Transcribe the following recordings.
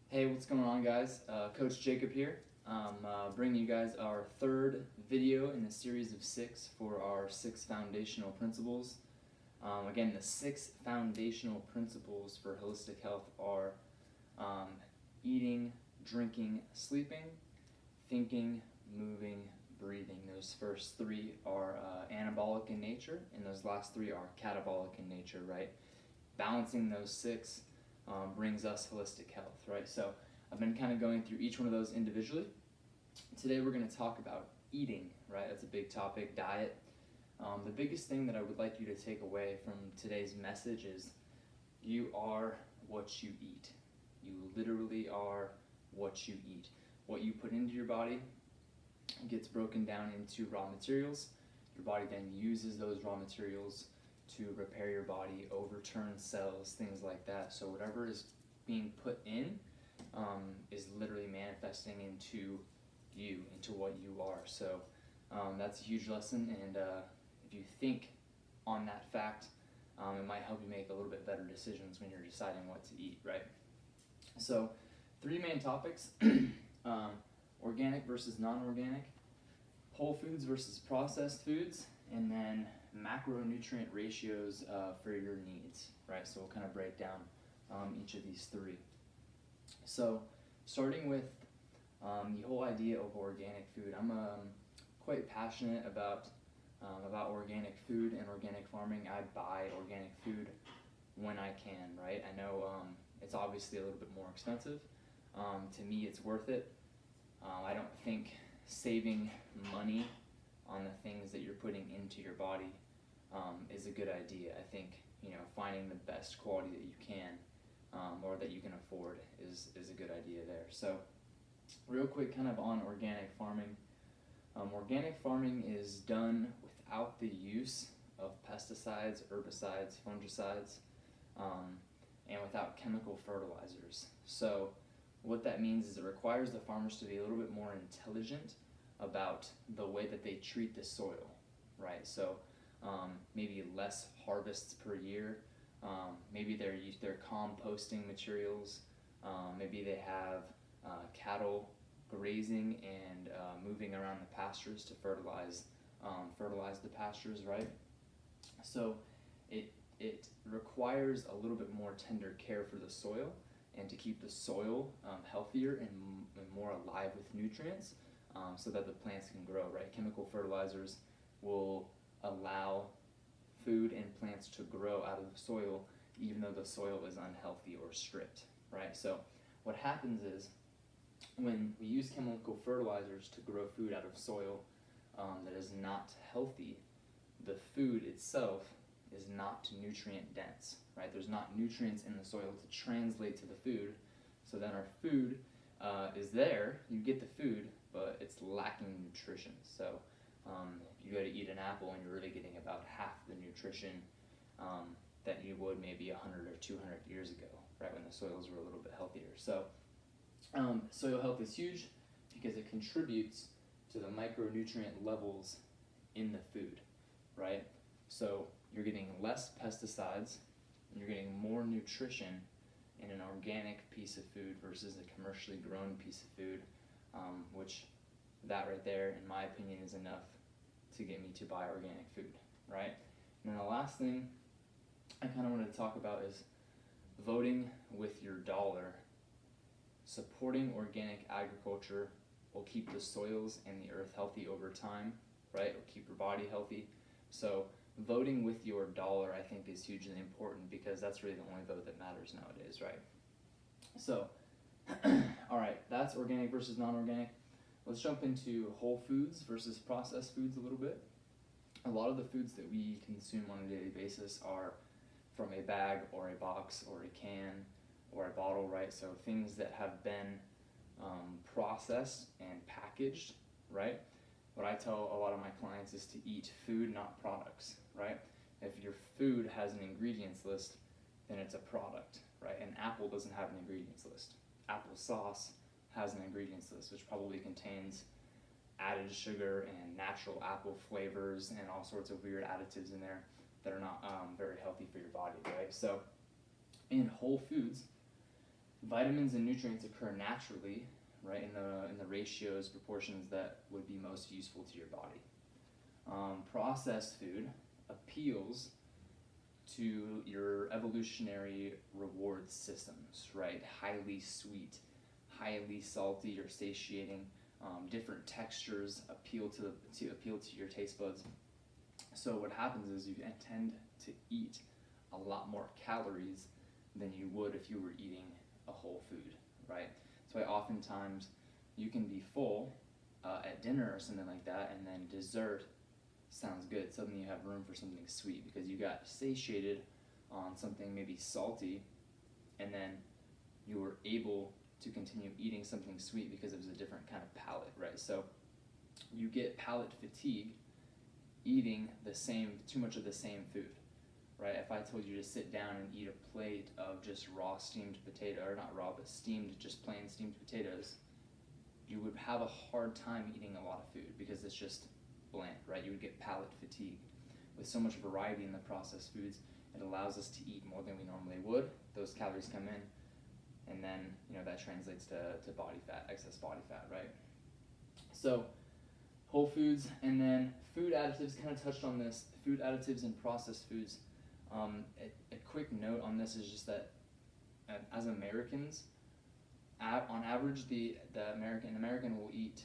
Hey, what's going on, guys? Coach Jacob here. Bringing you guys our third video in a series of 6 for our 6 foundational principles. Again, the 6 foundational principles for holistic health are eating, drinking, sleeping, thinking, moving, breathing. Those first 3 are anabolic in nature, and those last 3 are catabolic in nature, right? Balancing those 6 brings us holistic health, right? So I've been kind of going through each one of those individually. Today we're going to talk about eating, right? That's a big topic, diet. The biggest thing that I would like you to take away from today's message is you are what you eat. You literally are what you eat. What you put into your body gets broken down into raw materials. Your body then uses those raw materials to repair your body, overturn cells, things like that. So whatever is being put in is literally manifesting into you, into what you are. So that's a huge lesson, and if you think on that fact, it might help you make a little bit better decisions when you're deciding what to eat, right? So 3 main topics, organic versus non-organic, whole foods versus processed foods, and then macronutrient ratios for your needs, right? So we'll kind of break down each of these 3. So starting with the whole idea of organic food, I'm quite passionate about organic food and organic farming. I buy organic food when I can, right? I know it's obviously a little bit more expensive. To me, it's worth it. I don't think saving money on the things that you're putting into your body is a good idea. I think finding the best quality that you can or that you can afford is a good idea there. So real quick, kind of on organic farming. Organic farming is done without the use of pesticides, herbicides, fungicides, and without chemical fertilizers. So what that means is it requires the farmers to be a little bit more intelligent about the way that they treat the soil, right? So maybe less harvests per year. Maybe they're composting materials. Maybe they have cattle grazing and moving around the pastures to fertilize the pastures, right? So it requires a little bit more tender care for the soil and to keep the soil healthier and more alive with nutrients so that the plants can grow, right? Chemical fertilizers will allow food and plants to grow out of the soil even though the soil is unhealthy or stripped, right? So what happens is when we use chemical fertilizers to grow food out of soil that is not healthy, the food itself is not nutrient dense, right? There's not nutrients in the soil to translate to the food, so then our food is there, you get the food, but it's lacking nutrition. So if you go to eat an apple and you're really getting about half the nutrition that you would maybe 100 or 200 years ago, right, when the soils were a little bit healthier. So soil health is huge because it contributes to the micronutrient levels in the food, right? So you're getting less pesticides and you're getting more nutrition in an organic piece of food versus a commercially grown piece of food, which that right there, in my opinion, is enough to get me to buy organic food, right? And then the last thing I kind of wanted to talk about is voting with your dollar. Supporting organic agriculture will keep the soils and the earth healthy over time, right? It'll keep your body healthy. So voting with your dollar, I think, is hugely important because that's really the only vote that matters nowadays, right? So, all right, that's organic versus non-organic. Let's jump into whole foods versus processed foods a little bit. A lot of the foods that we consume on a daily basis are from a bag or a box or a can or a bottle, right? So things that have been processed and packaged, right? What I tell a lot of my clients is to eat food, not products, right? If your food has an ingredients list, then it's a product, right? An apple doesn't have an ingredients list. Applesauce has an ingredients list, which probably contains added sugar and natural apple flavors and all sorts of weird additives in there that are not very healthy for your body, right? So in whole foods, Vitamins and nutrients occur naturally, right, in the ratios, proportions that would be most useful to your body. Processed food appeals to your evolutionary reward systems, right? Highly sweet, highly salty or satiating, different textures appeal to your taste buds. So what happens is you tend to eat a lot more calories than you would if you were eating a whole food, right? So oftentimes you can be full at dinner or something like that, and then dessert sounds good. Suddenly you have room for something sweet because you got satiated on something maybe salty, and then you were able to continue eating something sweet because it was a different kind of palate, right? So you get palate fatigue eating too much of the same food, right? If I told you to sit down and eat a plate of just raw steamed potato, or not raw, but just plain steamed potatoes, you would have a hard time eating a lot of food because it's just bland, right? You would get palate fatigue. With so much variety in the processed foods, it allows us to eat more than we normally would. Those calories come in, and then that translates to body fat, excess body fat, right? So whole foods, and then food additives, kind of touched on this, food additives and processed foods. A quick note on this is just that as Americans, on average, an American will eat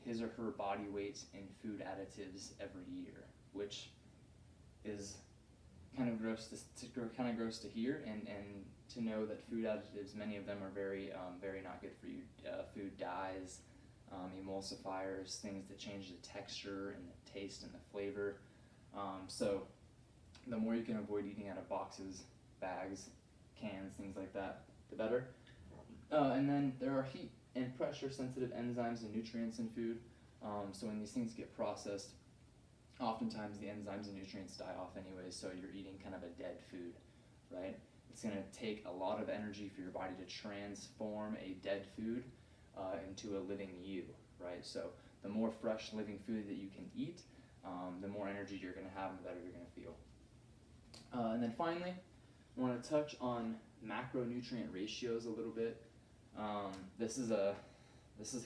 his or her body weight in food additives every year, which is kind of gross to hear, and to know that food additives, many of them are very not good for you. Food dyes, emulsifiers, things that change the texture and the taste and the flavor. So the more you can avoid eating out of boxes, bags, cans, things like that, the better. And then there are heat and pressure sensitive enzymes and nutrients in food. So when these things get processed, oftentimes the enzymes and nutrients die off anyways, so you're eating kind of a dead food, right? It's going to take a lot of energy for your body to transform a dead food into a living you, right? So the more fresh living food that you can eat, the more energy you're going to have and the better you're going to feel. And then finally, I want to touch on macronutrient ratios a little bit. This is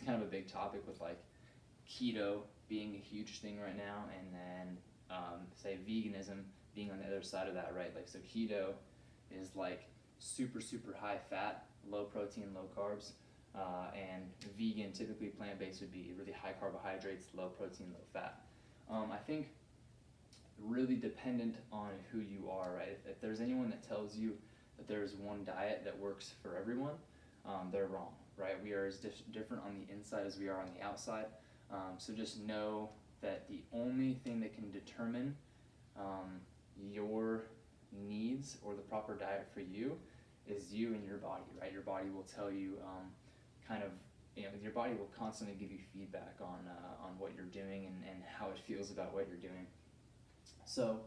kind of a big topic with like keto being a huge thing right now, and then say veganism being on the other side of that, right? Like, so keto is like super high fat, low protein, low carbs, and vegan, typically plant-based, would be really high carbohydrates, low protein, low fat. I think really dependent on who you are, right? If there's anyone that tells you that there's one diet that works for everyone, they're wrong, right? We are as different on the inside as we are on the outside. So just know that the only thing that can determine your needs or the proper diet for you is you and your body, right? Your body will tell you your body will constantly give you feedback on what you're doing and how it feels about what you're doing. So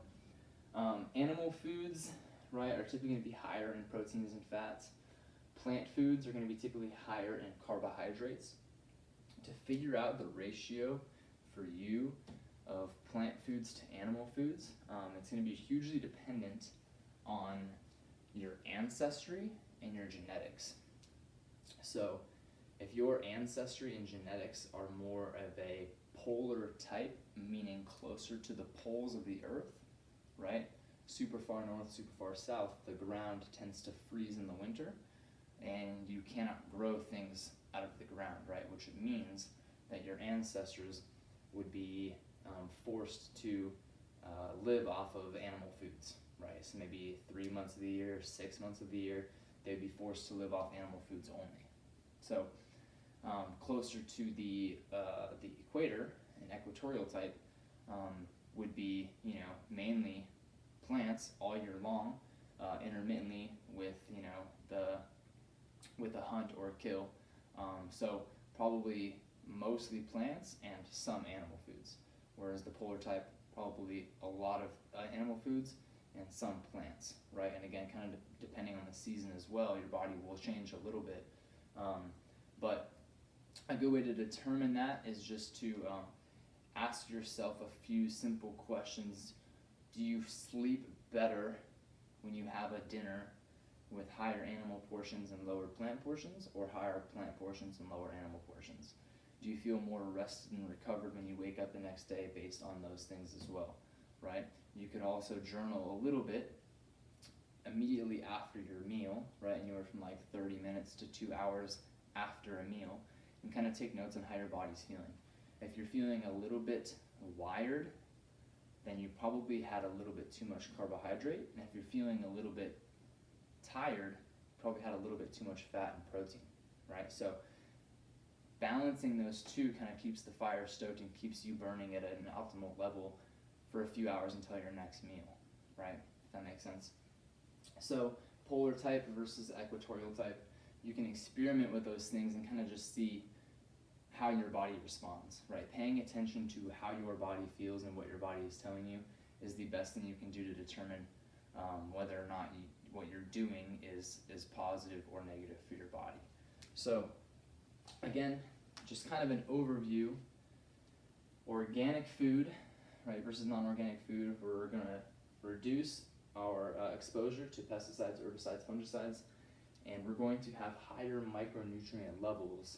animal foods, right, are typically going to be higher in proteins and fats. Plant foods are going to be typically higher in carbohydrates. To figure out the ratio for you of plant foods to animal foods, it's going to be hugely dependent on your ancestry and your genetics. So if your ancestry and genetics are more of a polar type, meaning closer to the poles of the earth, right? Super far north, super far south, the ground tends to freeze in the winter, and you cannot grow things out of the ground, right? Which means that your ancestors would be forced to live off of animal foods, right? So maybe 3 months of the year, 6 months of the year, they'd be forced to live off animal foods only. So closer to the equator, an equatorial type, would be mainly plants all year long, intermittently with a hunt or a kill. So probably mostly plants and some animal foods, whereas the polar type, probably a lot of animal foods and some plants, right? And again, kind of depending on the season as well, your body will change a little bit. But a good way to determine that is just to ask yourself a few simple questions. Do you sleep better when you have a dinner with higher animal portions and lower plant portions, or higher plant portions and lower animal portions? Do you feel more rested and recovered when you wake up the next day based on those things as well, right? You could also journal a little bit immediately after your meal, right? Anywhere from like 30 minutes to 2 hours after a meal, and kind of take notes on how your body's feeling. If you're feeling a little bit wired, then you probably had a little bit too much carbohydrate. And if you're feeling a little bit tired, you probably had a little bit too much fat and protein, right? So balancing those two kind of keeps the fire stoked and keeps you burning at an optimal level for a few hours until your next meal, right? If that makes sense. So polar type versus equatorial type, you can experiment with those things and kind of just see how your body responds, right? Paying attention to how your body feels and what your body is telling you is the best thing you can do to determine whether or not what you're doing is positive or negative for your body. So again, just kind of an overview. Organic food, right, versus non-organic food, we're going to reduce our exposure to pesticides, herbicides, fungicides, and we're going to have higher micronutrient levels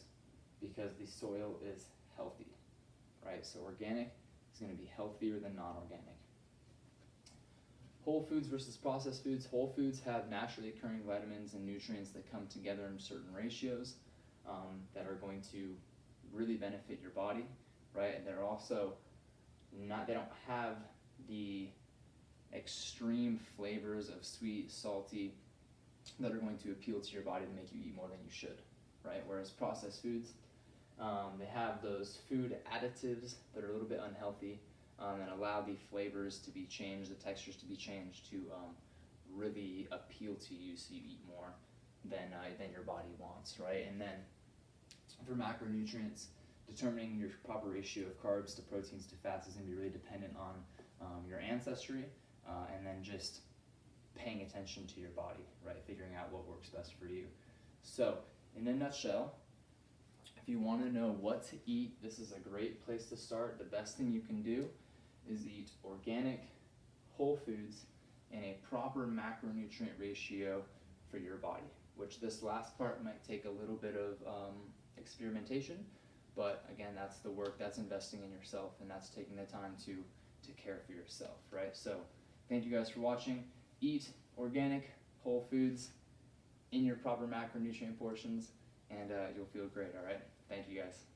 because the soil is healthy, right? So organic is going to be healthier than non-organic. Whole foods versus processed foods. Whole foods have naturally occurring vitamins and nutrients that come together in certain ratios that are going to really benefit your body, right? And they're also not, they don't have the extreme flavors of sweet, salty, that are going to appeal to your body to make you eat more than you should, right? Whereas processed foods, they have those food additives that are a little bit unhealthy and allow the flavors to be changed, the textures to be changed to really appeal to you so you eat more than your body wants, right? And then for macronutrients, determining your proper ratio of carbs to proteins to fats is going to be really dependent on your ancestry and then just paying attention to your body, right? Figuring out what works best for you. So, in a nutshell, if you want to know what to eat, this is a great place to start. The best thing you can do is eat organic, whole foods, and a proper macronutrient ratio for your body, which this last part might take a little bit of experimentation, but again, that's the work, that's investing in yourself, and that's taking the time to care for yourself, right? So, thank you guys for watching. Eat organic, whole foods in your proper macronutrient portions, and you'll feel great, all right? Thank you guys.